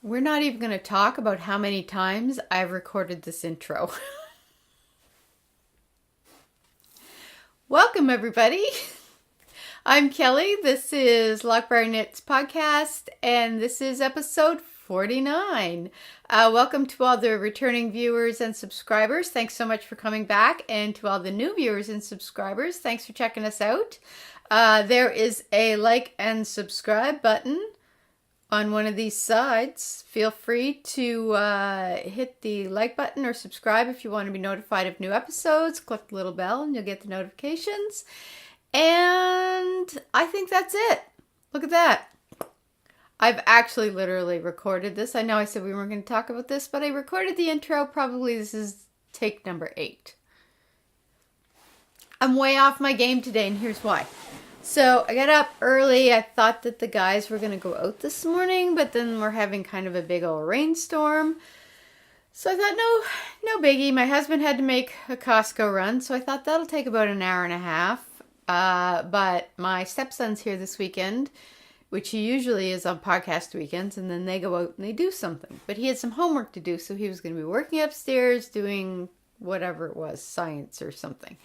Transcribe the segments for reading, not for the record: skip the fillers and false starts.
We're not even going to talk about how many times I've recorded this intro. Welcome, everybody. I'm Kelly. This is Loch Briar Knits podcast, and this is episode 49. Welcome to all the returning viewers and subscribers. Thanks so much for coming back. And to all the new viewers and subscribers, thanks for checking us out. There is a like and subscribe button on one of these sides. Feel free to hit the like button or subscribe if you want to be notified of new episodes. Click the little bell and you'll get the notifications. And I think that's it. Look at that. I've actually literally recorded this. I know I said we weren't going to talk about this, but I recorded the intro. Probably this is take number 8. I'm way off my game today, and here's why. So I got up early. I thought that the guys were going to go out this morning, but then we're having kind of a big old rainstorm. So I thought, no biggie. My husband had to make a Costco run, so I thought that'll take about an hour and a half. But my stepson's here this weekend, which he usually is on podcast weekends, and then they go out and they do something. But he had some homework to do, so he was going to be working upstairs doing whatever it was, science or something.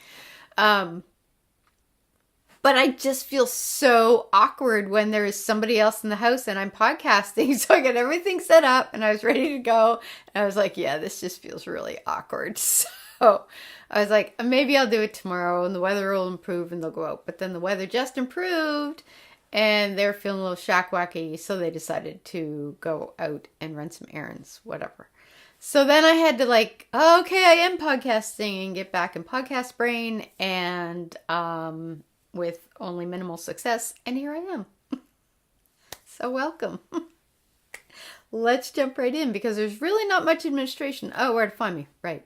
But I just feel so awkward when there is somebody else in the house and I'm podcasting. So I got everything set up and I was ready to go. And I was like, yeah, this just feels really awkward. So I was like, maybe I'll do it tomorrow and the weather will improve and they'll go out. But then the weather just improved and they're feeling a little shack-wacky. So they decided to go out and run some errands, whatever. So then I had to okay, I am podcasting and get back in podcast brain and, with only minimal success, and here I am. So welcome. Let's jump right in because there's really not much administration. Oh, where to find me? Right.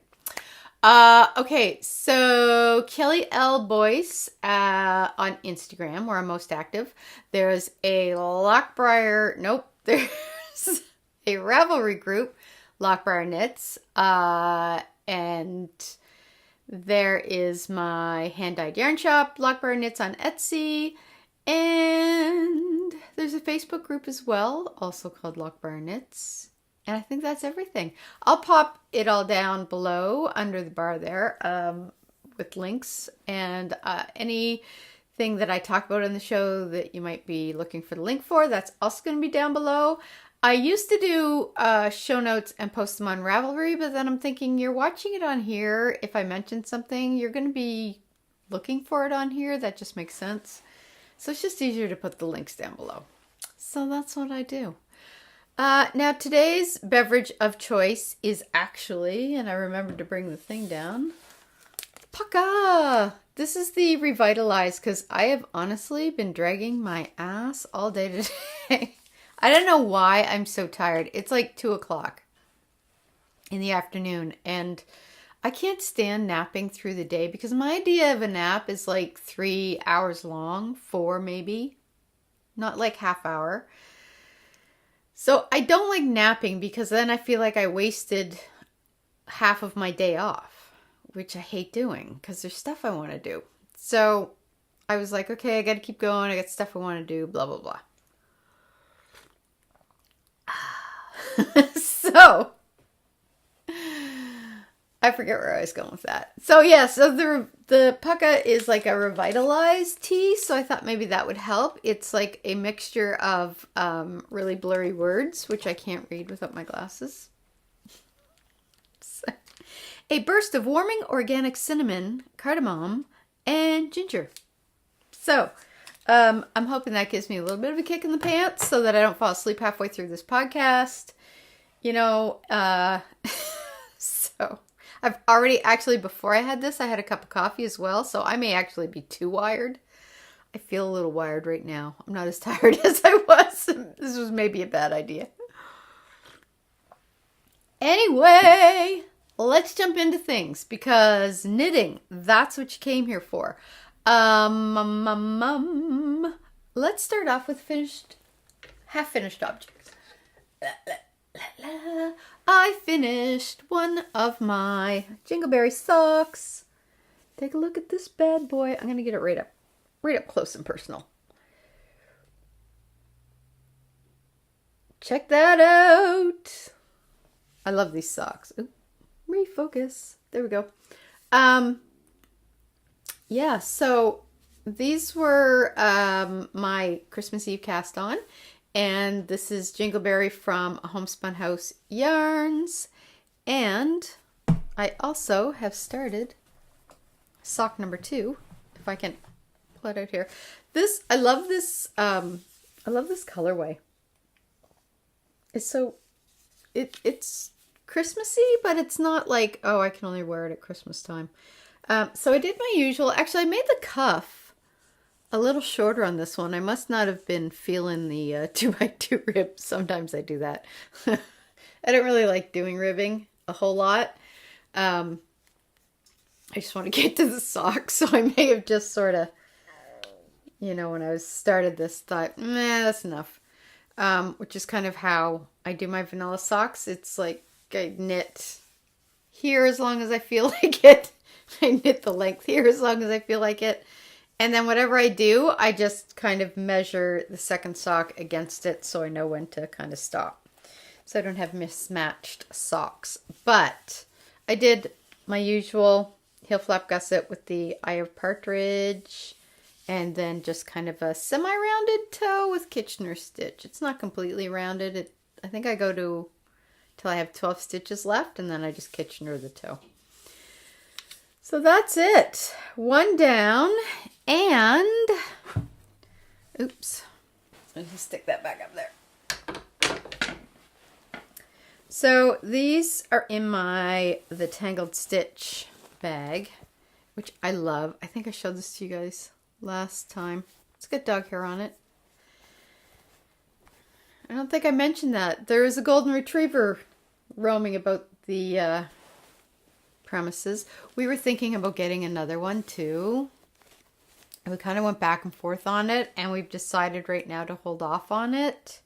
Okay, so Kelly L. Boyce on Instagram, where I'm most active. There's a Loch Briar, there's a Ravelry group, Loch Briar Knits, and there is my hand-dyed yarn shop, Loch Briar Knits on Etsy, and there's a Facebook group as well, also called Loch Briar Knits, and I think that's everything. I'll pop it all down below under the bar there with links, and anything that I talk about in the show that you might be looking for the link for, that's also going to be down below. I used to do show notes and post them on Ravelry, but then I'm thinking you're watching it on here. If I mention something, you're going to be looking for it on here. That just makes sense. So it's just easier to put the links down below. So that's what I do. Now today's beverage of choice is actually, and I remembered to bring the thing down, Pucka! This is the Revitalize because I have honestly been dragging my ass all day today. I don't know why I'm so tired. It's like 2 o'clock in the afternoon and I can't stand napping through the day because my idea of a nap is like 3 hours long, 4 maybe, not like half hour. So I don't like napping because then I feel like I wasted half of my day off, which I hate doing because there's stuff I want to do. So I was like, okay, I got to keep going. I got stuff I want to do, blah, blah, blah. So I forget where I was going with that. So yeah, so the Pucka is like a revitalized tea, so I thought maybe that would help. It's like a mixture of really blurry words, which I can't read without my glasses. So, a burst of warming organic cinnamon, cardamom, and ginger. So I'm hoping that gives me a little bit of a kick in the pants so that I don't fall asleep halfway through this podcast. So I've already actually, before I had this, I had a cup of coffee as well. So I may actually be too wired. I feel a little wired right now. I'm not as tired as I was. This was maybe a bad idea. Anyway, let's jump into things because knitting, that's what you came here for. Let's start off with half-finished objects. I finished one of my Jingle Berry socks. Take a look at this bad boy. I'm going to get it right up close and personal. check that out. I love these socks. Ooh, refocus. There we go. Yeah, so these were my Christmas Eve cast on. And this is Jingle Berry from Homespun House Yarns. And I also have started sock number 2, if I can pull it out here. I love this colorway. It's Christmassy, but it's not like, oh, I can only wear it at Christmas time. So I did my usual. Actually, I made the cuff a little shorter on this one. I must not have been feeling the 2x2 rib. Sometimes I do that. I don't really like doing ribbing a whole lot. I just want to get to the socks, so I may have just sort of, when I started this, thought, meh, that's enough. Which is kind of how I do my vanilla socks. It's like I knit here as long as I feel like it. I knit the length here as long as I feel like it. And then whatever I do, I just kind of measure the second sock against it so I know when to kind of stop. So I don't have mismatched socks. But I did my usual heel flap gusset with the eye of partridge. And then just kind of a semi-rounded toe with Kitchener stitch. It's not completely rounded. I think I go till I have 12 stitches left, and then I just Kitchener the toe. So that's it. One down, and oops. Let me stick that back up there. So these are in the Tangled Stitch bag, which I love. I think I showed this to you guys last time. It's got dog hair on it. I don't think I mentioned that. There is a golden retriever roaming about the premises. We were thinking about getting another one too. And we kind of went back and forth on it, and we've decided right now to hold off on it.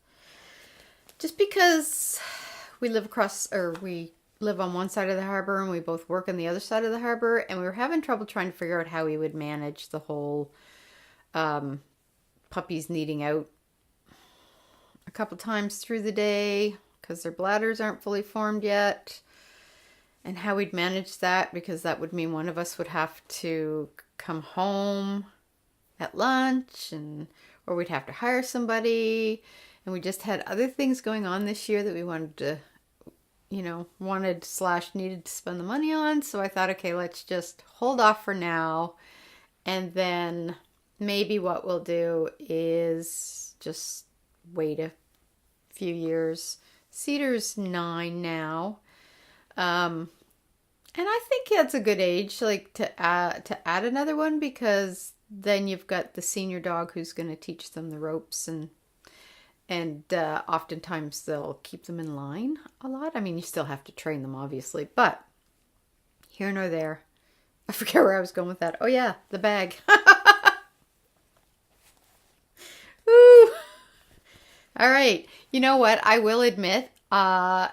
Just because we live on one side of the harbor and we both work on the other side of the harbor, and we were having trouble trying to figure out how we would manage the whole puppies needing out a couple times through the day because their bladders aren't fully formed yet, and how we'd manage that, because that would mean one of us would have to come home at lunch, or we'd have to hire somebody, and we just had other things going on this year that we wanted to needed to spend the money on. So I thought, okay, let's just hold off for now. And then maybe what we'll do is just wait a few years. Cedar's 9 now. And I think that's a good age, like to add another one, because then you've got the senior dog who's going to teach them the ropes, and oftentimes they'll keep them in line a lot. I mean, you still have to train them, obviously, but here nor there. I forget where I was going with that. Oh yeah, the bag. Woo! All right. You know what? I will admit, I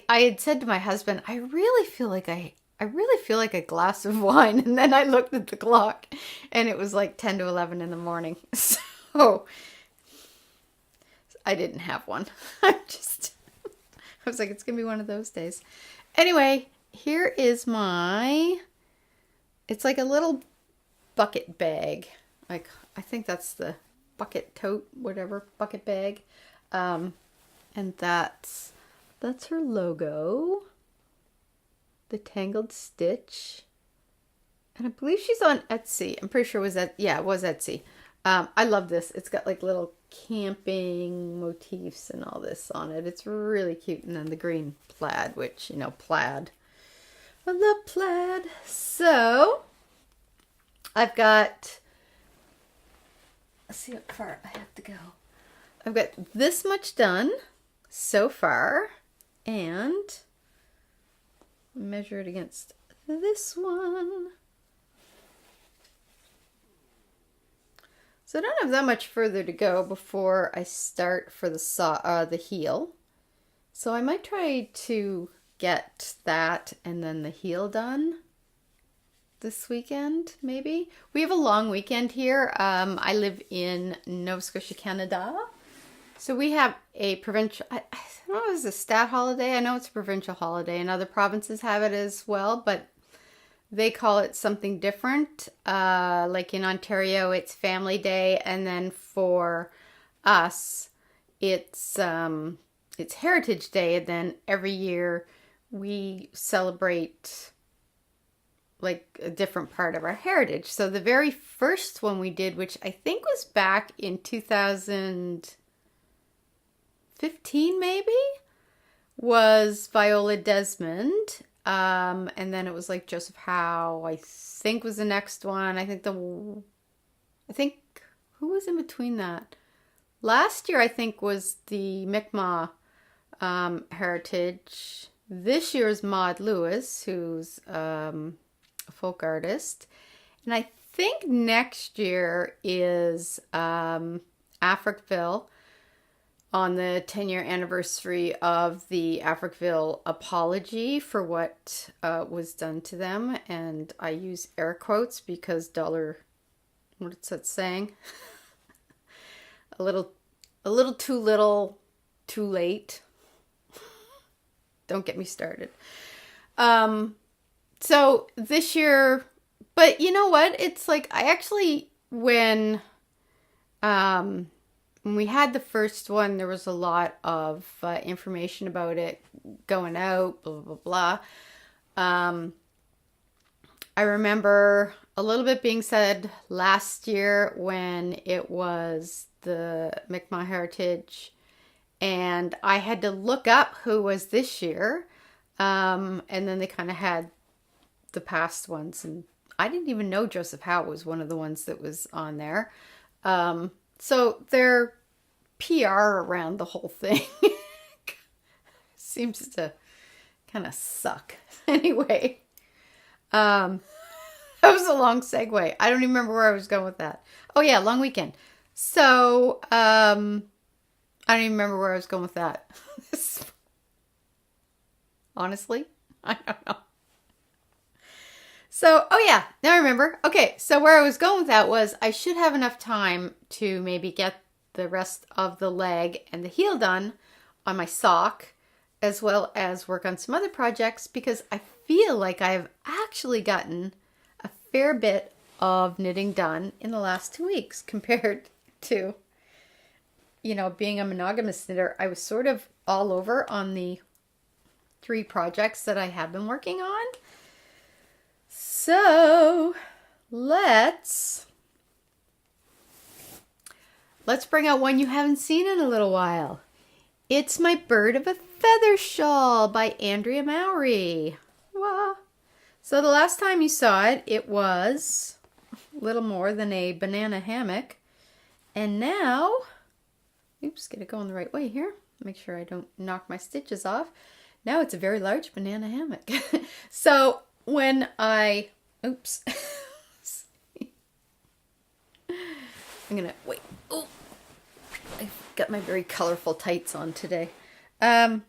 had said to my husband, I really feel like a glass of wine. And then I looked at the clock and it was like 10 to 11 in the morning. So I didn't have one. I was like, it's going to be one of those days. Anyway, here is it's like a little bucket bag. Like, I think that's the bucket tote, whatever, bucket bag. And that's her logo. The Tangled Stitch. And I believe she's on Etsy. I'm pretty sure it was Etsy. I love this. It's got like little camping motifs and all this on it. It's really cute. And then the green plaid, which, plaid. I love plaid. So, I've got, let's see how far I have to go. I've got this much done so far. And measure it against this one. So I don't have that much further to go before I start for the heel. So I might try to get that and then the heel done this weekend, maybe. We have a long weekend here. I live in Nova Scotia, Canada. So we have a provincial, I don't know if it's a stat holiday. I know it's a provincial holiday, and other provinces have it as well, but they call it something different. Like in Ontario, it's Family Day, and then for us, it's Heritage Day, and then every year we celebrate like a different part of our heritage. So the very first one we did, which I think was back in 2015 maybe, was Viola Desmond. And then it was like Joseph Howe, I think, was the next one. I think who was in between that? Last year, I think, was the Mi'kmaq heritage. This year is Maud Lewis, who's a folk artist. And I think next year is Africville, on the 10-year anniversary of the Africville apology for what was done to them. And I use air quotes because what's that saying? a little too little, too late. Don't get me started. So this year, but you know what? It's like, I actually, when we had the first one, there was a lot of information about it going out, blah, blah, blah. I remember a little bit being said last year when it was the Mi'kmaq Heritage, and I had to look up who was this year. And then they kind of had the past ones, and I didn't even know Joseph Howe was one of the ones that was on there. So their PR around the whole thing seems to kind of suck. Anyway, that was a long segue. I don't even remember where I was going with that. Oh yeah, long weekend. So, I don't even remember where I was going with that. Honestly, I don't know. So, oh yeah, now I remember. Okay, so where I was going with that was I should have enough time to maybe get the rest of the leg and the heel done on my sock, as well as work on some other projects, because I feel like I've actually gotten a fair bit of knitting done in the last 2 weeks compared to, being a monogamous knitter. I was sort of all over on the 3 projects that I have been working on. So let's bring out one you haven't seen in a little while. It's my Bird of a Feather Shawl by Andrea Mowry. Wah. So the last time you saw it, it was a little more than a banana hammock. And now, oops, get it going the right way here. Make sure I don't knock my stitches off. Now it's a very large banana hammock. So when oops. I'm gonna, wait. Oh, I've got my very colorful tights on today. I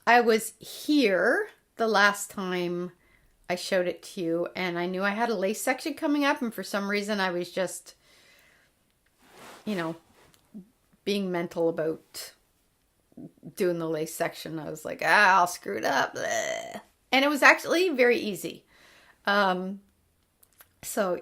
was here the last time I showed it to you, and I knew I had a lace section coming up, and for some reason I was just, being mental about doing the lace section. I was like, I'll screw it up. Bleh. And it was actually very easy. So,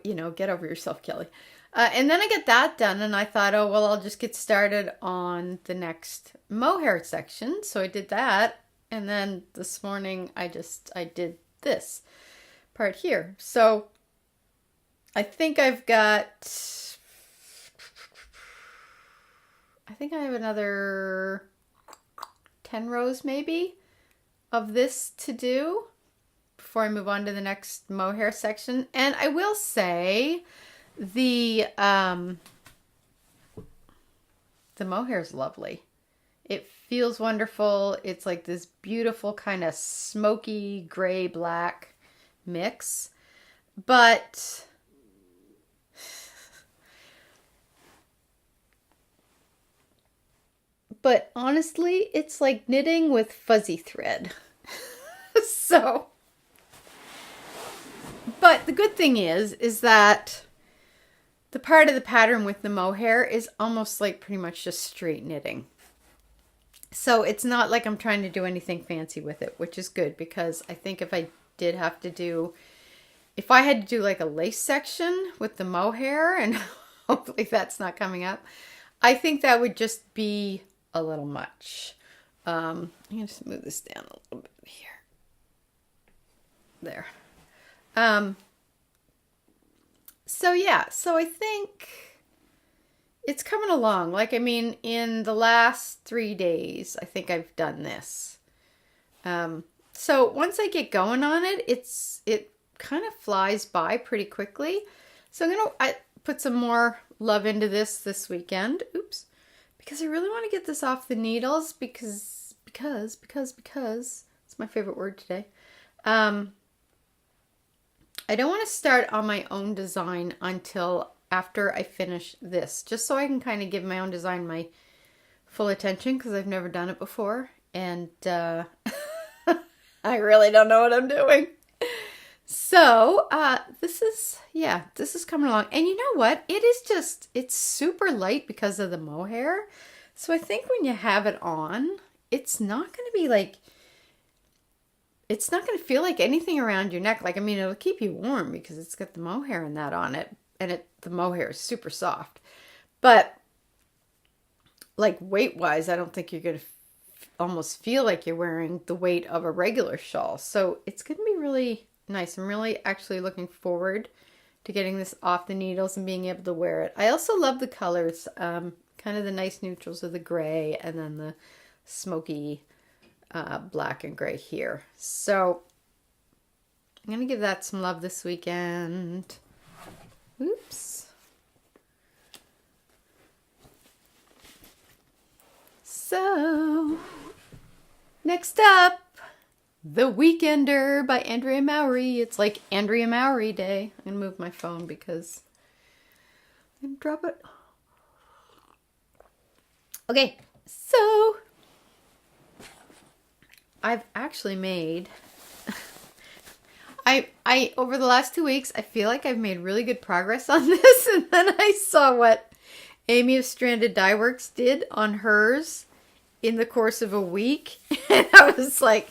get over yourself, Kelly. And then I get that done, and I thought, oh, well, I'll just get started on the next mohair section. So I did that. And then this morning, I did this part here. So I think I have another 10 rows maybe of this to do before I move on to the next mohair section. And I will say the mohair is lovely. It feels wonderful. It's like this beautiful kind of smoky gray black mix, but honestly, it's like knitting with fuzzy thread. So But the good thing is that the part of the pattern with the mohair is almost like pretty much just straight knitting. So it's not like I'm trying to do anything fancy with it, which is good, because I think if I had to do like a lace section with the mohair, and hopefully that's not coming up, I think that would just be a little much. I'm going to just move this down a little bit here. There. So yeah, so I think it's coming along. Like, I mean, in the last 3 days, I think I've done this. So once I get going on it, it kind of flies by pretty quickly. So I put some more love into this weekend. Oops. Because I really want to get this off the needles because it's my favorite word today. I don't want to start on my own design until after I finish this, just so I can kind of give my own design my full attention, because I've never done it before, and I really don't know what I'm doing. So this is coming along, and you know what? It's super light because of the mohair. So I think when you have it on, it's not going to be like, it's not going to feel like anything around your neck. Like, I mean, it'll keep you warm because it's got the mohair and that on it. And the mohair is super soft. But, like, weight-wise, I don't think you're going to almost feel like you're wearing the weight of a regular shawl. So it's going to be really nice. I'm really actually looking forward to getting this off the needles and being able to wear it. I also love the colors. Kind of the nice neutrals of the gray and then the smoky black and gray here. So I'm going to give that some love this weekend. Oops. So next up, The Weekender by Andrea Mowry. It's like Andrea Mowry Day. I'm going to move my phone because I'm going to drop it. Okay, so I've actually made, I over the last 2 weeks, I feel like I've made really good progress on this, and then I saw what Amy of Stranded Dye Works did on hers in the course of a week, and I was like,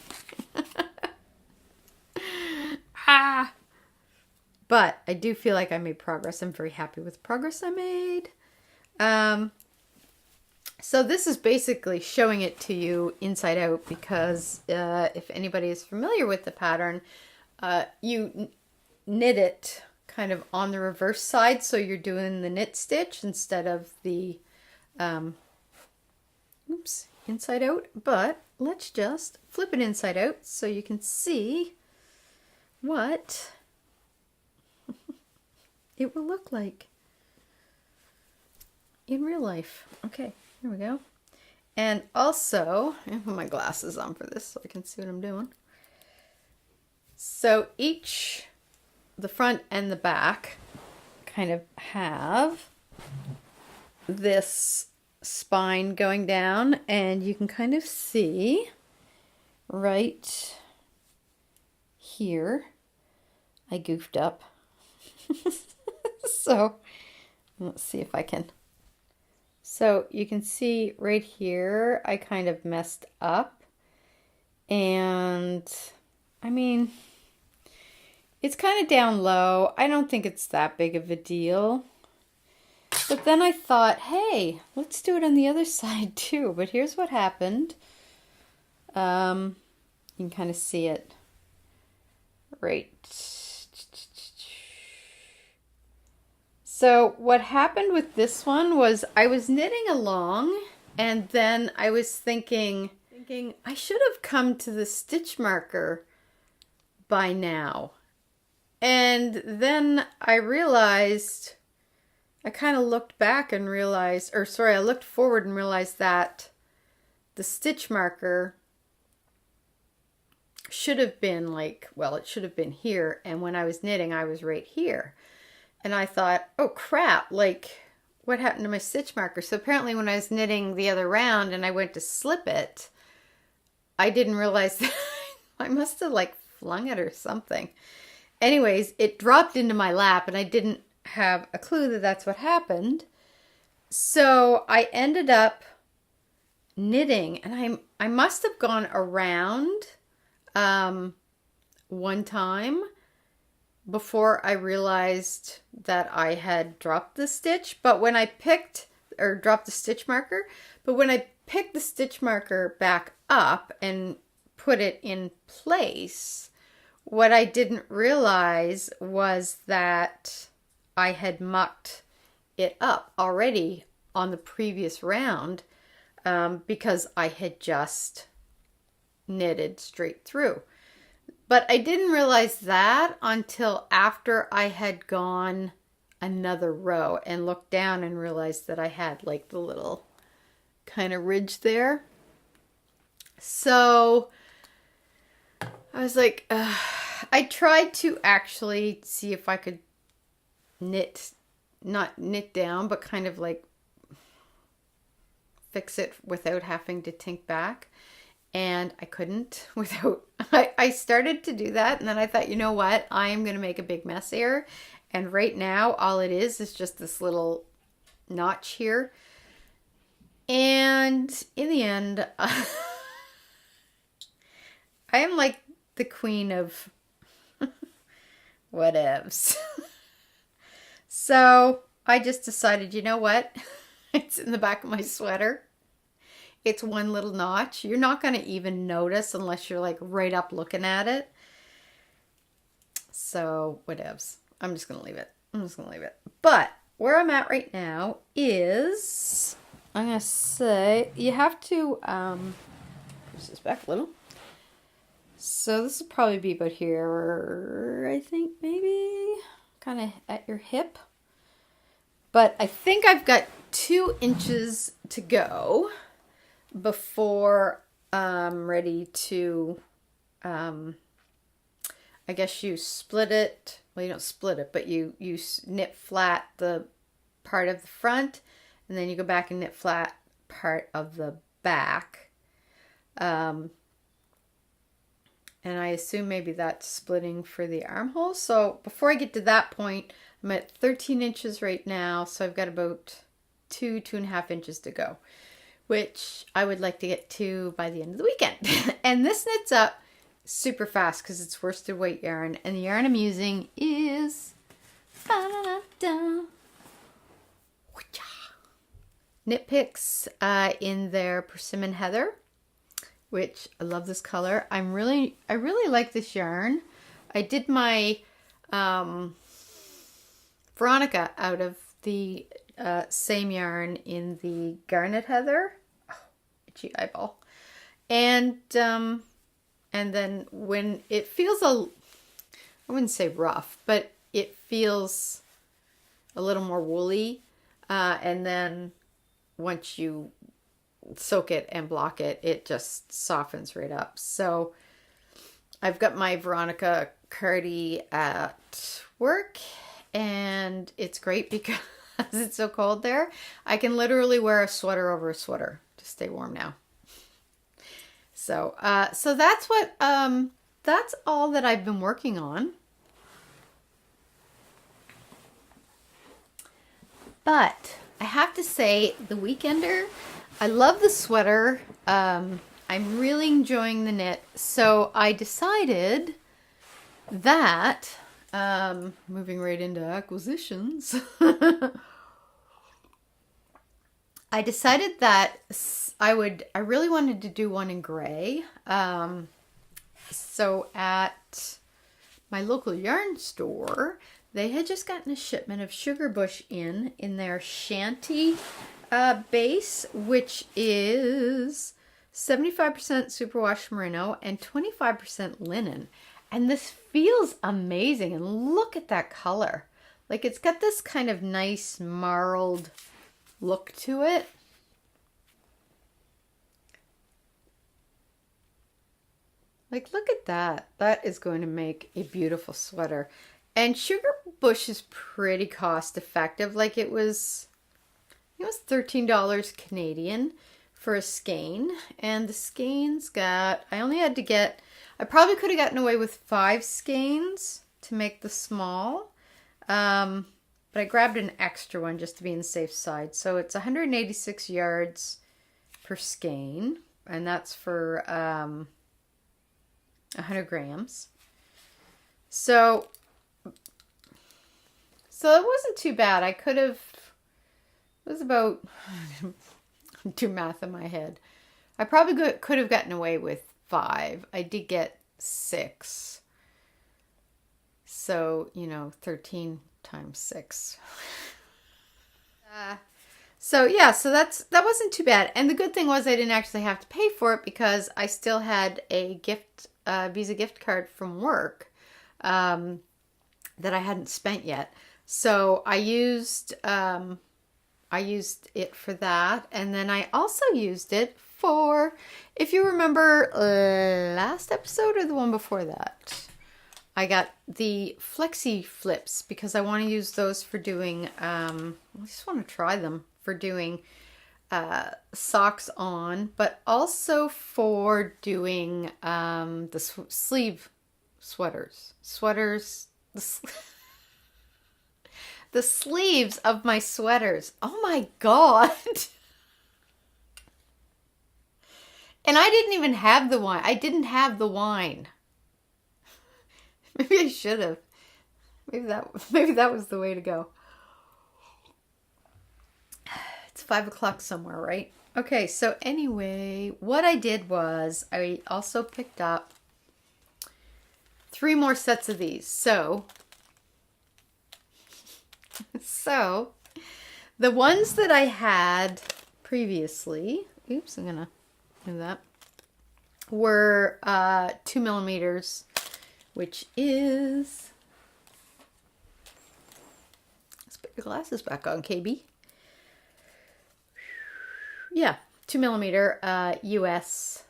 But I do feel like I made progress. I'm very happy with the progress I made. So this is basically showing it to you inside out, because if anybody is familiar with the pattern, you knit it kind of on the reverse side, so you're doing the knit stitch instead of the inside out. But let's just flip it inside out so you can see what it will look like in real life. Okay, here we go. And also, I put my glasses on for this so I can see what I'm doing. So the front and the back kind of have this spine going down, and you can kind of see right here. I goofed up. So let's see if I can. So you can see right here, I kind of messed up. And I mean, it's kind of down low. I don't think it's that big of a deal. But then I thought, hey, let's do it on the other side too. But here's what happened. You can kind of see it right. So what happened with this one was I was knitting along, and then I was thinking I should have come to the stitch marker by now. And then I realized, I kind of looked back and realized, I looked forward and realized that the stitch marker should have been it should have been here. And when I was knitting, I was right here. And I thought, oh crap, what happened to my stitch marker? So apparently when I was knitting the other round and I went to slip it, I didn't realize that I must have flung it or something. anyways, it dropped into my lap and I didn't have a clue that that's what happened. So I ended up knitting, and I must have gone around one time before I realized that I had dropped the stitch. But when I dropped the stitch marker, but when I picked the stitch marker back up and put it in place, what I didn't realize was that I had mucked it up already on the previous round, because I had just knitted straight through. But I didn't realize that until after I had gone another row and looked down and realized that I had like the little kind of ridge there. So I was like, I tried to actually see if I could not knit down, but kind of like fix it without having to tink back. And I couldn't without, I started to do that. And then I thought, you know what? I am going to make a big mess here. And right now, all it is just this little notch here. And in the end, I am like the queen of whatevs. So I just decided, you know what? It's in the back of my sweater. It's one little notch. You're not going to even notice unless you're like right up looking at it. So whatevs. I'm just going to leave it. But where I'm at right now is, I'm going to say, you have to, push this back a little. So this will probably be about here, I think, maybe kind of at your hip. But I think I've got 2 inches to go before I'm ready to, I guess you split it. Well, you don't split it, but you knit flat the part of the front, and then you go back and knit flat part of the back. And I assume maybe that's splitting for the armhole. So before I get to that point, I'm at 13 inches right now. So I've got about 2.5 inches to go, which I would like to get to by the end of the weekend. And this knits up super fast because it's worsted weight yarn. And the yarn I'm using is Knit Picks in their Persimmon Heather, which I love this color. I really like this yarn. I did my Veronica out of the same yarn in the Garnet Heather. Oh, itchy eyeball. And then when it feels I wouldn't say rough, but it feels a little more woolly. And then once you soak it and block it, it just softens right up. So I've got my Veronica Cardi at work, and it's great because it's so cold there. I can literally wear a sweater over a sweater to stay warm now. So so that's what that's all that I've been working on. But I have to say, the Weekender, I love the sweater. I'm really enjoying the knit. So I decided that, moving right into acquisitions, I decided that I really wanted to do one in gray. So at my local yarn store, they had just gotten a shipment of Sugar Bush in their Shanty base, which is 75% superwash merino and 25% linen. And this feels amazing. And look at that color. Like, it's got this kind of nice marled look to it. Like, look at that. That is going to make a beautiful sweater. And Sugar Bush is pretty cost effective. Like, it was $13 Canadian for a skein. And the skeins got, I probably could have gotten away with 5 skeins to make the small. But I grabbed an extra one just to be on the safe side. So it's 186 yards per skein, and that's for 100 grams. So it wasn't too bad. I could have, it was about, do math in my head. I probably could have gotten away with 5. I did get 6. So, 13 times 6. So that wasn't too bad. And the good thing was I didn't actually have to pay for it because I still had a Visa gift card from work that I hadn't spent yet. So I used it for that, and then I also used it for, if you remember last episode or the one before that, I got the FlexiFlips because I want to use those for doing, I just want to try them for doing socks on, but also for doing the sleeve sweaters. The sleeves of my sweaters. Oh my God. And I didn't even have the wine. I didn't have the wine. Maybe I should have. Maybe that was the way to go. It's 5 o'clock somewhere, right? Okay, so anyway, what I did was I also picked up 3 more sets of these. So the ones that I had previously, oops, I'm gonna do that, were 2 millimeters, which is, let's put your glasses back on, KB. Yeah, 2 millimeter US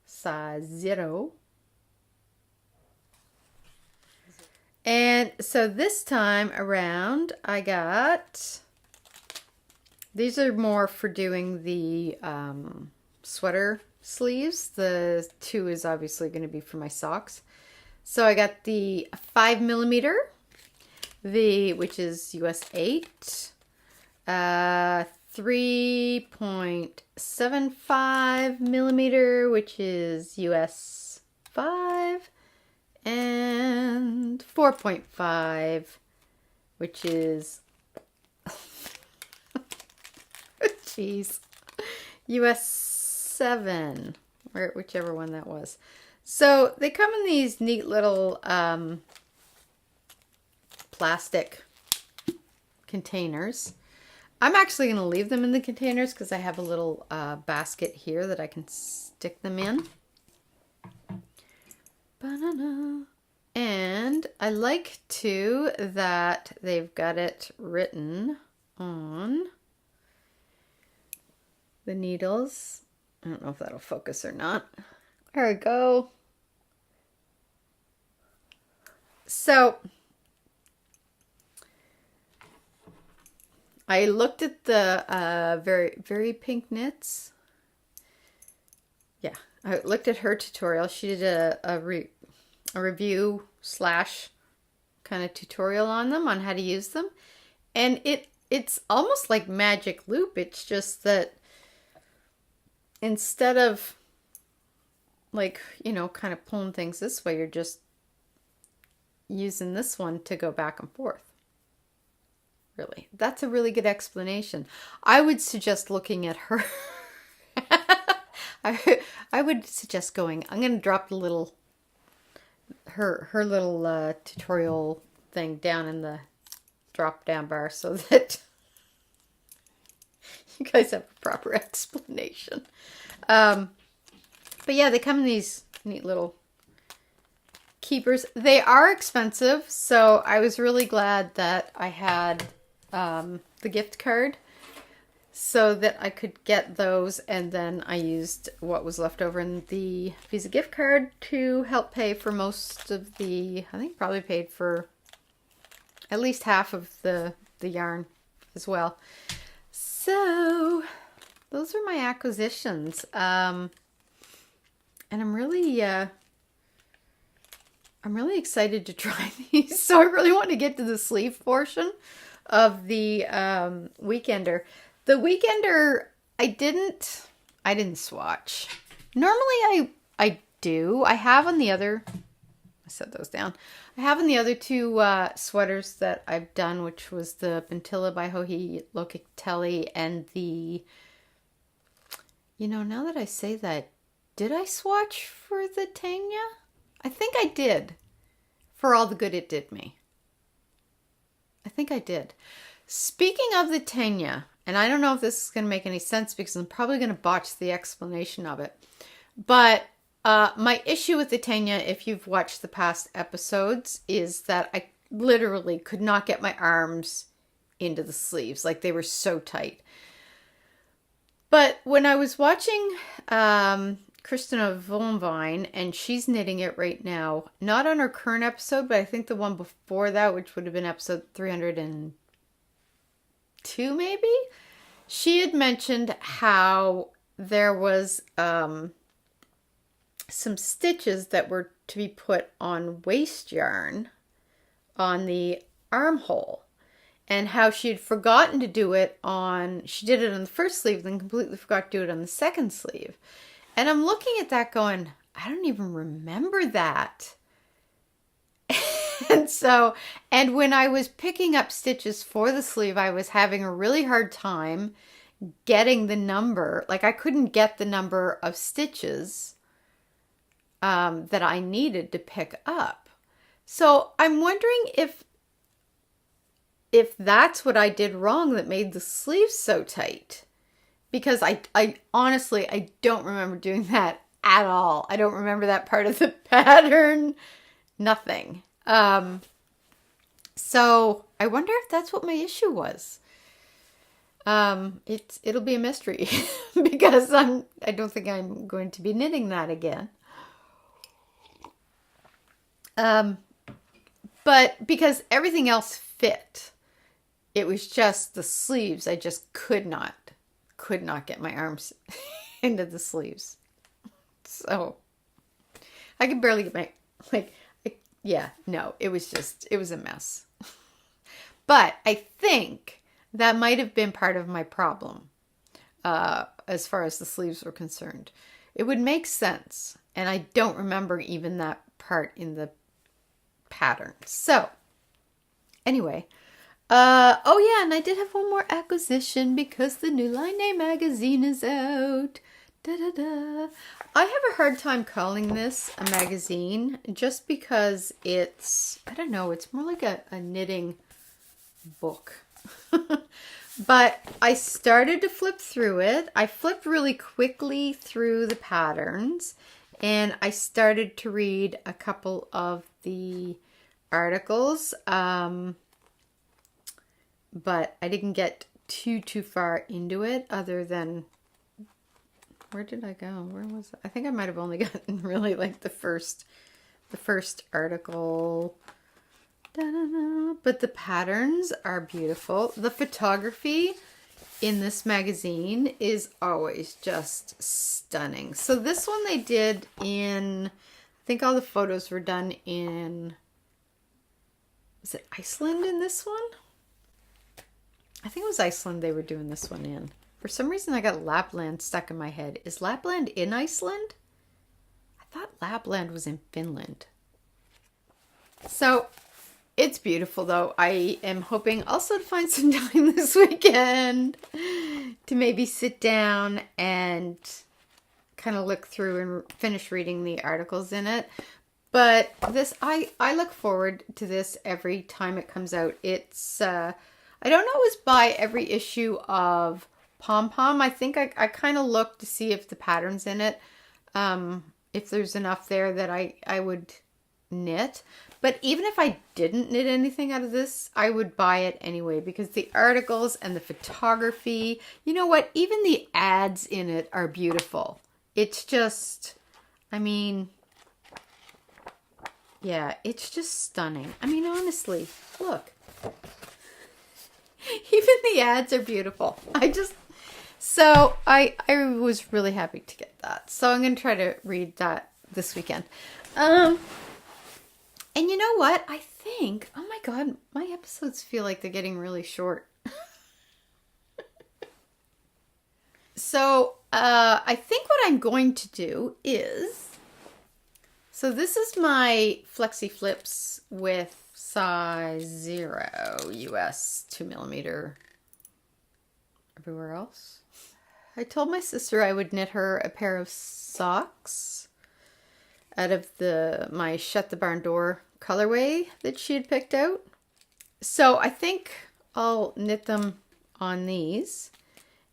size 0. And so this time around, I got, these are more for doing the sweater sleeves. The 2 is obviously going to be for my socks. So I got the 5 millimeter, which is US 8, 3.75 millimeter, which is US 5, and 4.5, which is, jeez, US 7, or whichever one that was. So they come in these neat little plastic containers. I'm actually going to leave them in the containers because I have a little basket here that I can stick them in. Banana. And I like too that they've got it written on the needles. I don't know if that'll focus or not. There we go. So I looked at the very pink knits. Yeah, I looked at her tutorial. She did a review / kind of tutorial on them, on how to use them. And it's almost like magic loop. It's just that instead of like, kind of pulling things this way, you're just using this one to go back and forth. Really, that's a really good explanation. I would suggest looking at her. I would suggest going, I'm going to drop the little, her little tutorial thing down in the drop down bar so that you guys have a proper explanation. But yeah, they come in these neat little keepers. They are expensive, so I was really glad that I had the gift card so that I could get those, and then I used what was left over in the Visa gift card to help pay for most of the, I think probably paid for at least half of the yarn as well. So those are my acquisitions. And I'm I'm really excited to try these. So I really want to get to the sleeve portion of the Weekender. The Weekender, I didn't swatch. Normally I do. I have on the other, I set those down. I have on the other two sweaters that I've done, which was the Bentilla by Joji Locatelli and the, now that I say that, did I swatch for the Tanya? I think I did, for all the good it did me. I think I did. Speaking of the Tanya, and I don't know if this is going to make any sense because I'm probably going to botch the explanation of it, but my issue with the Tanya, if you've watched the past episodes, is that I literally could not get my arms into the sleeves. Like, they were so tight. But when I was watching Christina Volnvine, and she's knitting it right now, not on her current episode, but I think the one before that, which would have been episode 302 maybe, she had mentioned how there was some stitches that were to be put on waste yarn on the armhole, and how she had forgotten to do it she did it on the first sleeve, then completely forgot to do it on the second sleeve. And I'm looking at that going, I don't even remember that. And when I was picking up stitches for the sleeve, I was having a really hard time getting the number. Like, I couldn't get the number of stitches that I needed to pick up. So I'm wondering if that's what I did wrong that made the sleeves so tight. Because I honestly, I don't remember doing that at all. I don't remember that part of the pattern. Nothing. So I wonder if that's what my issue was. It'll be a mystery because I don't think I'm going to be knitting that again. But because everything else fit, it was just the sleeves. I just could not get my arms into the sleeves. So I could barely get my, it was a mess. But I think that might have been part of my problem, as far as the sleeves were concerned. It would make sense. And I don't remember even that part in the pattern. So anyway, and I did have one more acquisition because the new Line Name magazine is out. I have a hard time calling this a magazine just because it's more like a knitting book. But I started to flip through it. I flipped really quickly through the patterns, and I started to read a couple of the articles. But I didn't get too far into it, other than, where did I go? Where was it? I think I might have only gotten really like the first article. Da-da-da. But the patterns are beautiful. The photography in this magazine is always just stunning. So this one they did in, I think all the photos were done in, was it Iceland in this one? I think it was Iceland they were doing this one in. For some reason I got Lapland stuck in my head. Is Lapland in Iceland? I thought Lapland was in Finland. So it's beautiful though. I am hoping also to find some time this weekend to maybe sit down and kind of look through and finish reading the articles in it. But this, I look forward to this every time it comes out. It's, I don't always buy every issue of Pom Pom. I think I kind of look to see if the pattern's in it, if there's enough there that I would knit. But even if I didn't knit anything out of this, I would buy it anyway because the articles and the photography, you know what, even the ads in it are beautiful. It's just, it's just stunning. Honestly, look. Even the ads are beautiful. So I was really happy to get that. So I'm going to try to read that this weekend. And you know what? I think, oh my God, my episodes feel like they're getting really short. So I think what I'm going to do is, so this is my FlexiFlips with size 0 US 2mm everywhere else. I told my sister I would knit her a pair of socks out of my Shut the Barn Door colorway that she had picked out. So I think I'll knit them on these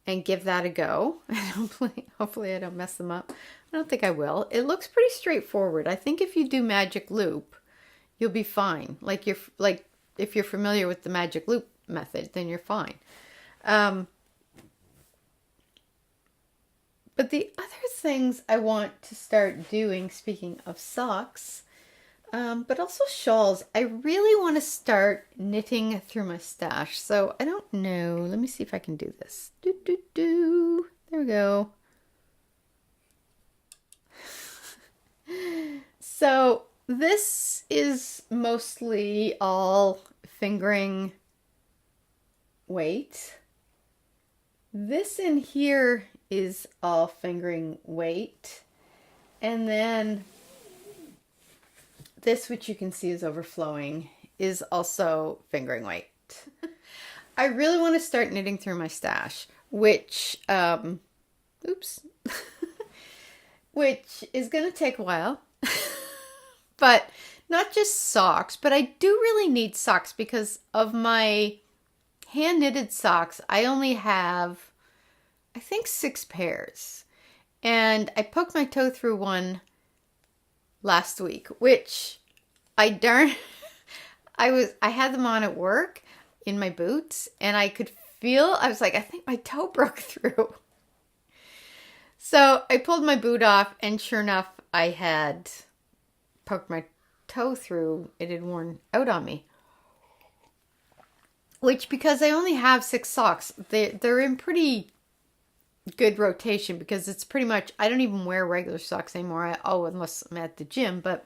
and give that a go. And hopefully I don't mess them up. I don't think I will. It looks pretty straightforward. I think if you do magic loop, you'll be fine. Like if you're familiar with the magic loop method, then you're fine. But the other things I want to start doing, speaking of socks, but also shawls, I really want to start knitting through my stash. So I don't know. Let me see if I can do this. There we go. So this is mostly all fingering weight. This in here is all fingering weight. And then this, which you can see is overflowing, is also fingering weight. I really want to start knitting through my stash, which, which is going to take a while. But not just socks, but I do really need socks because of my hand knitted socks. I only have, I think, 6 pairs. And I poked my toe through one last week, which I had them on at work in my boots, and I could feel, I was like, I think my toe broke through. So I pulled my boot off, and sure enough, I had poked my toe through. It had worn out on me. Which, because I only have 6 socks, they're in pretty good rotation, because it's pretty much, I don't even wear regular socks anymore. Unless I'm at the gym, but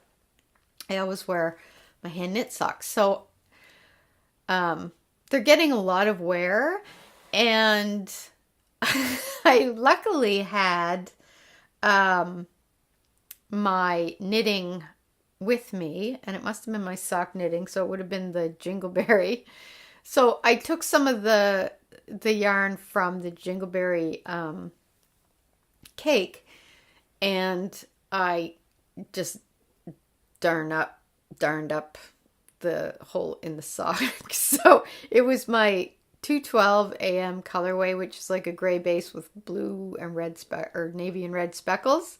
I always wear my hand knit socks. So they're getting a lot of wear, and I luckily had my knitting with me, and it must have been my sock knitting, so it would have been the Jingle Berry. So I took some of the yarn from the Jingle Berry cake, and I just darned up the hole in the sock. So it was my 212 AM colorway, which is like a gray base with blue and red or navy and red speckles.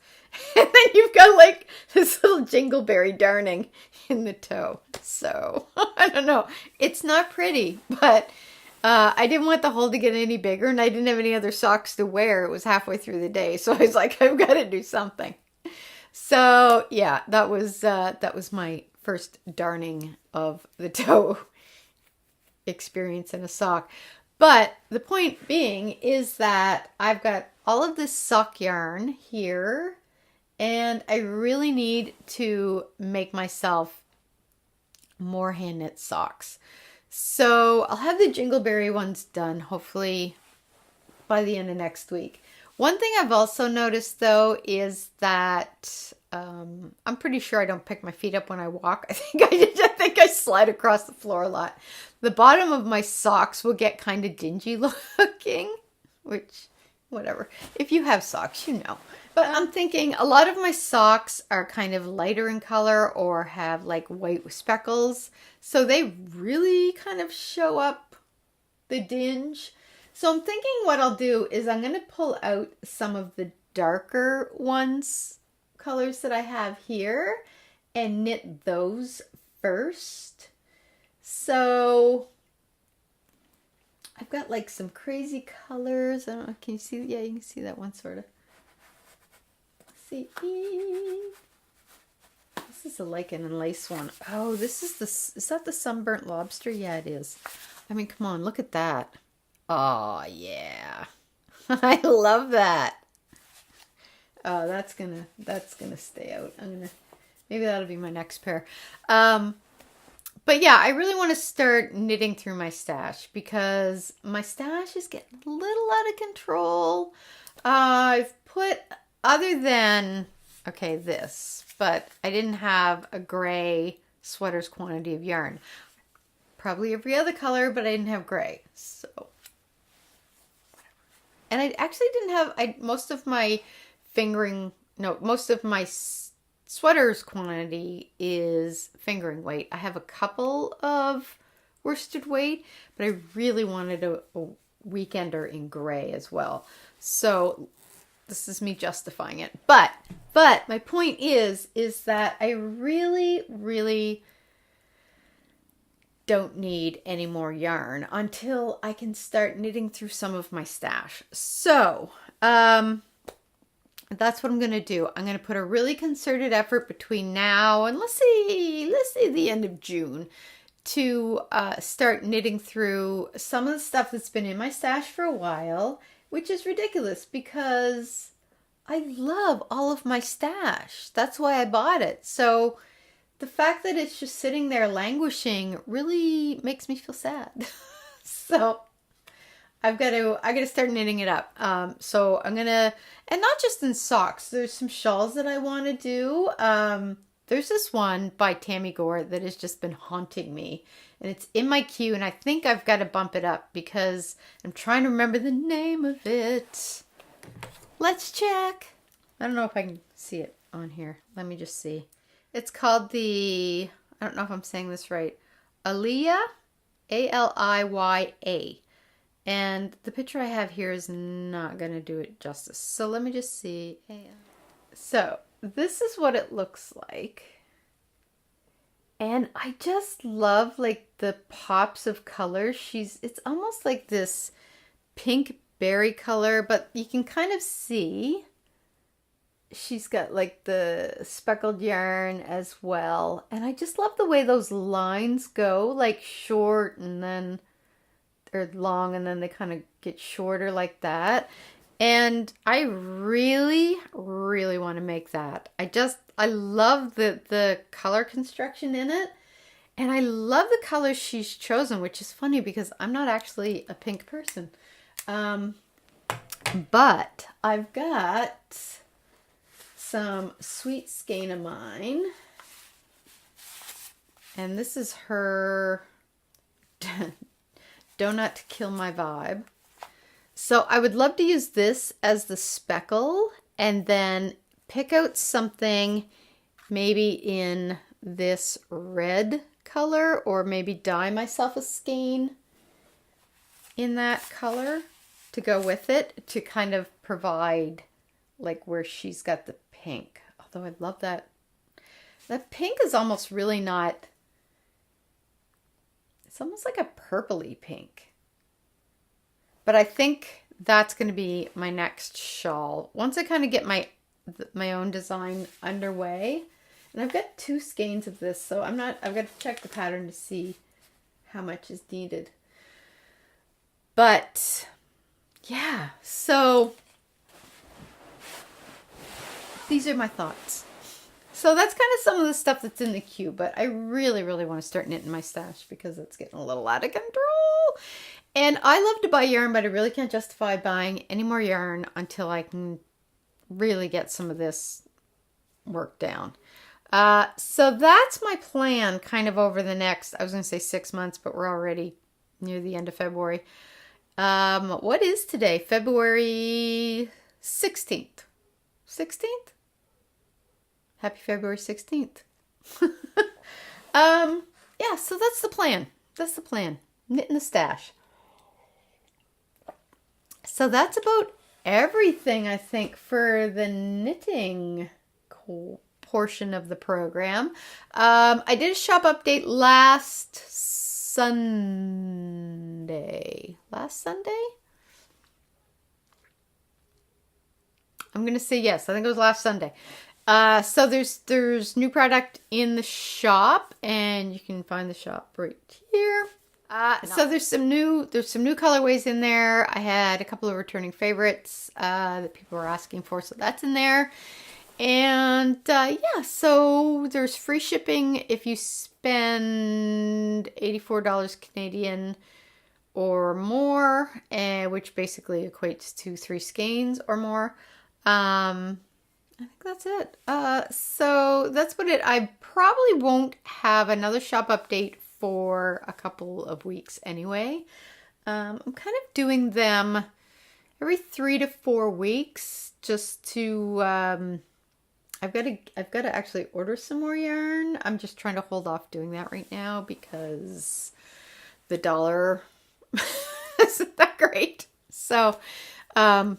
And then you've got like this little Jingle Berry darning in the toe. So I don't know. It's not pretty, but I didn't want the hole to get any bigger, and I didn't have any other socks to wear. It was halfway through the day, so I was like, I've got to do something. So yeah, that was my first darning of the toe experience in a sock. But the point being is that I've got all of this sock yarn here, and I really need to make myself more hand knit socks. So I'll have the Jingle Berry ones done hopefully by the end of next week. One thing I've also noticed though is that I'm pretty sure I don't pick my feet up when I walk. I think I slide across the floor a lot. The bottom of my socks will get kind of dingy looking, which, whatever. If you have socks, you know. But I'm thinking a lot of my socks are kind of lighter in color or have like white speckles. So they really kind of show up the dinge. So I'm thinking what I'll do is I'm going to pull out some of the darker colors that I have here and knit those first. So I've got like some crazy colors. I don't know, can you see? Yeah, you can see that one sort of. See, this is a lichen and lace one. Oh, this is that the sunburnt lobster? Yeah, it is. I mean, come on, look at that. Oh yeah, I love that. Oh, that's gonna stay out. I'm gonna Maybe that'll be my next pair. But yeah, I really want to start knitting through my stash because my stash is getting a little out of control. I've put, other than, okay, this, but I didn't have a gray sweater's quantity of yarn. Probably every other color, but I didn't have gray. So, and I actually didn't have, most of my sweater's quantity is fingering weight. I have a couple of worsted weight, but I really wanted a weekender in gray as well. So this is me justifying it. But my point is that I really, really don't need any more yarn until I can start knitting through some of my stash. So, that's what I'm going to do. I'm going to put a really concerted effort between now and let's say the end of June to start knitting through some of the stuff that's been in my stash for a while, which is ridiculous because I love all of my stash. That's why I bought it. So the fact that it's just sitting there languishing really makes me feel sad. So I gotta start knitting it up. So I'm gonna, and not just in socks, there's some shawls that I want to do. There's this one by Tammy Gore that has just been haunting me, and it's in my queue, and I think I've got to bump it up because I'm trying to remember the name of it. Let's check. I don't know if I can see it on here. Let me just see. It's called I don't know if I'm saying this right, Aliya, Aliya. And the picture I have here is not going to do it justice. So let me just see. So this is what it looks like. And I just love like the pops of color. It's almost like this pink berry color, but you can kind of see she's got like the speckled yarn as well. And I just love the way those lines go, like short and then they're long and then they kind of get shorter like that. And I really, really want to make that. I love the color construction in it. And I love the colors she's chosen, which is funny because I'm not actually a pink person. But I've got some sweet skein of mine. And this is her Donut to Kill My Vibe. So I would love to use this as the speckle and then pick out something maybe in this red color or maybe dye myself a skein in that color to go with it to kind of provide like where she's got the pink. Although I love that. That pink is almost really not, it's almost like a purpley pink. But I think that's going to be my next shawl. Once I kind of get my own design underway. And I've got 2 skeins of this, so I've got to check the pattern to see how much is needed. But yeah, so these are my thoughts. So that's kind of some of the stuff that's in the queue, but I really, really want to start knitting my stash because it's getting a little out of control. And I love to buy yarn, but I really can't justify buying any more yarn until I can really get some of this work down. So that's my plan kind of over the next, I was going to say 6 months, but we're already near the end of February. What is today? February 16th. 16th? Happy February 16th. Yeah, so that's the plan. That's the plan. Knitting the stash. So that's about everything, I think, for the knitting portion of the program. I did a shop update last Sunday. Last Sunday? I'm going to say yes. I think it was last Sunday. So there's new product in the shop, and you can find the shop right here. So there's some new colorways in there. I had a couple of returning favorites that people were asking for, so that's in there. And yeah, so there's free shipping if you spend $84 Canadian or more, which basically equates to 3 skeins or more. I think that's it. So that's what I probably won't have another shop update for a couple of weeks anyway. I'm kind of doing them every 3 to 4 weeks just to, I've got to actually order some more yarn. I'm just trying to hold off doing that right now because the dollar isn't that great. So, I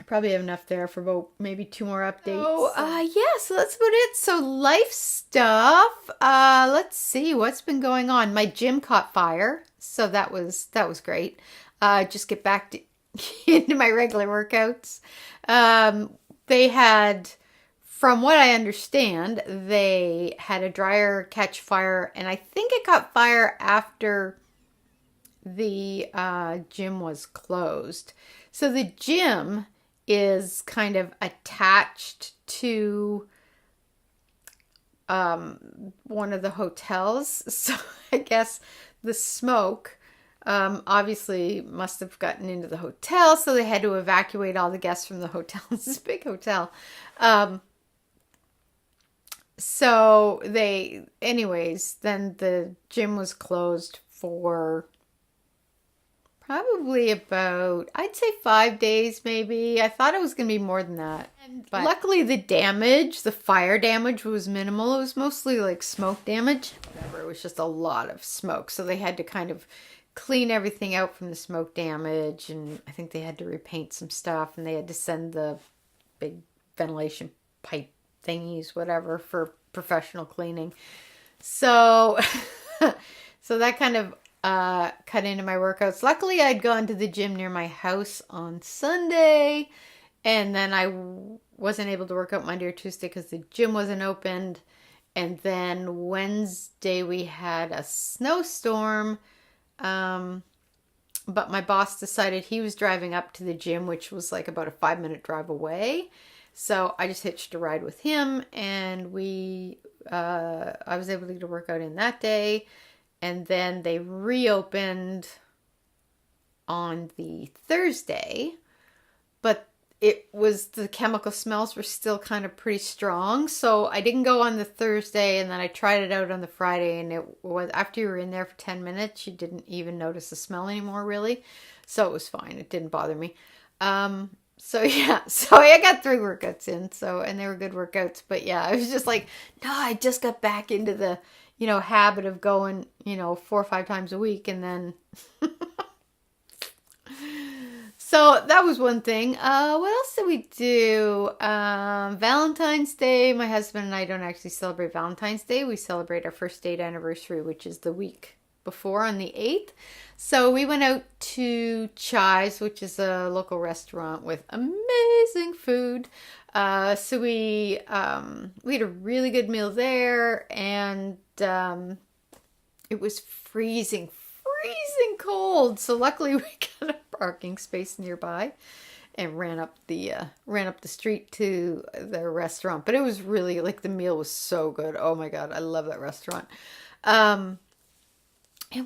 probably have enough there for about maybe 2 more updates. So, yeah, so that's about it. So life stuff. Let's see what's been going on. My gym caught fire, so that was great. Just get back to into my regular workouts. They had, from what I understand, they had a dryer catch fire, and I think it caught fire after the gym was closed. So the gym is kind of attached to one of the hotels. So I guess the smoke obviously must have gotten into the hotel, so they had to evacuate all the guests from the hotel. It's this big hotel. So anyways, then the gym was closed for probably about, I'd say 5 days maybe. I thought it was going to be more than that. But luckily the fire damage was minimal. It was mostly like smoke damage. Whatever, it was just a lot of smoke. So they had to kind of clean everything out from the smoke damage. And I think they had to repaint some stuff. And they had to send the big ventilation pipe thingies, whatever, for professional cleaning. So, so that kind of cut into my workouts. Luckily, I'd gone to the gym near my house on Sunday, and then I wasn't able to work out Monday or Tuesday because the gym wasn't opened. And then Wednesday we had a snowstorm, but my boss decided he was driving up to the gym, which was like about a 5-minute drive away. So I just hitched a ride with him, and I was able to get a workout in that day. And then they reopened on the Thursday, but the chemical smells were still kind of pretty strong. So I didn't go on the Thursday, and then I tried it out on the Friday, and it was, after you were in there for 10 minutes, you didn't even notice the smell anymore, really. So it was fine. It didn't bother me. So yeah, so I got 3 workouts in, and they were good workouts. But yeah, I was just like, no, I just got back into the, habit of going, 4 or 5 times a week. And then, so that was one thing. What else did we do? Valentine's Day. My husband and I don't actually celebrate Valentine's Day. We celebrate our first date anniversary, which is the week before, on the 8th. So we went out to Chai's, which is a local restaurant with amazing food. So we had a really good meal there, and it was freezing cold. So luckily we got a parking space nearby and ran up the street to the restaurant. But it was really, like, the meal was so good. Oh my God, I love that restaurant. And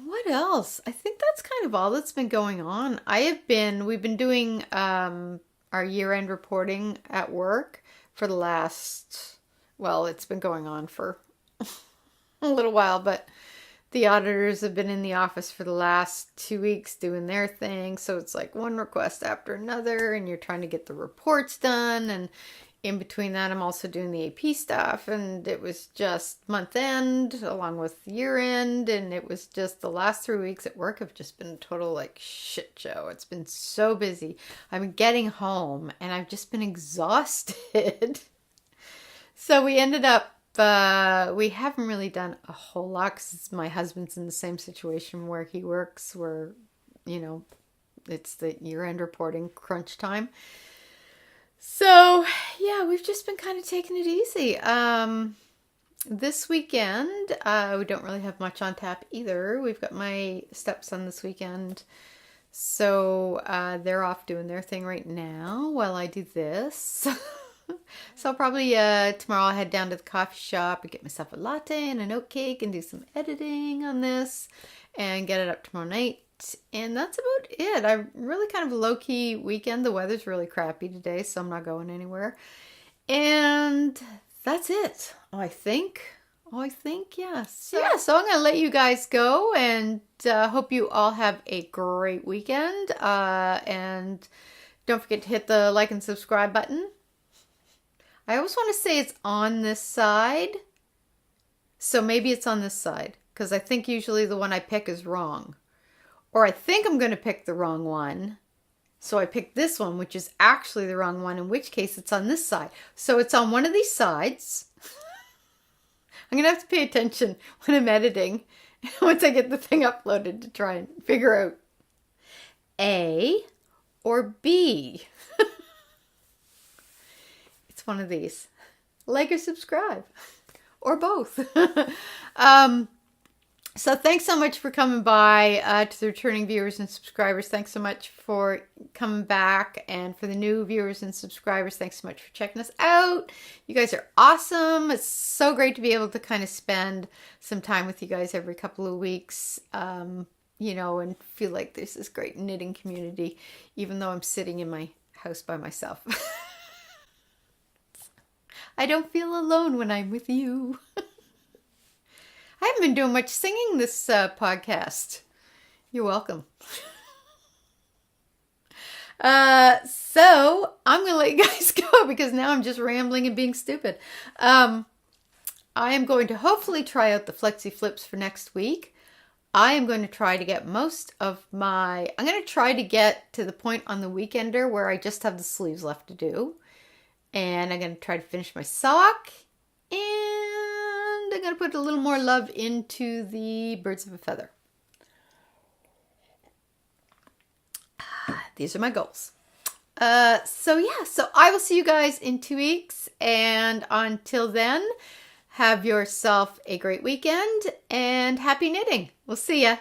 what else? I think that's kind of all that's been going on. We've been doing our year-end reporting at work for the last, well, it's been going on for a little while, but the auditors have been in the office for the last 2 weeks doing their thing. So it's like one request after another, and you're trying to get the reports done. And in between that, I'm also doing the AP stuff, and it was just month end along with year end, and it was just the last 3 weeks at work have just been a total like shit show. It's been so busy. I've been getting home and I've just been exhausted. So we ended up, we haven't really done a whole lot because my husband's in the same situation where he works, where, it's the year end reporting crunch time. So, yeah, we've just been kind of taking it easy. This weekend, we don't really have much on tap either. We've got my stepson this weekend. So, they're off doing their thing right now while I do this. So I'll probably tomorrow I'll head down to the coffee shop and get myself a latte and an oat cake and do some editing on this and get it up tomorrow night. And that's about it. I'm really kind of a low-key weekend. The weather's really crappy today, so I'm not going anywhere. And that's it. I think, yes. So I'm going to let you guys go and hope you all have a great weekend. And don't forget to hit the like and subscribe button. I always want to say it's on this side. So maybe it's on this side, because I think usually the one I pick is wrong. Or I think I'm going to pick the wrong one. So I picked this one, which is actually the wrong one, in which case it's on this side. So it's on one of these sides. I'm going to have to pay attention when I'm editing once I get the thing uploaded to try and figure out A or B. It's one of these. Like or subscribe. Or both. So thanks so much for coming by to the returning viewers and subscribers. Thanks so much for coming back. And for the new viewers and subscribers, thanks so much for checking us out. You guys are awesome. It's so great to be able to kind of spend some time with you guys every couple of weeks, you know, and feel like there's this great knitting community, even though I'm sitting in my house by myself. I don't feel alone when I'm with you. I haven't been doing much singing this podcast. You're welcome. So I'm going to let you guys go because now I'm just rambling and being stupid. I am going to hopefully try out the FlexiFlips for next week. I am going to try to get I'm going to try to get to the point on the weekender where I just have the sleeves left to do. And I'm going to try to finish my sock. And I'm going to put a little more love into the birds of a feather. These are my goals. So I will see you guys in 2 weeks. And until then, have yourself a great weekend and happy knitting. We'll see ya.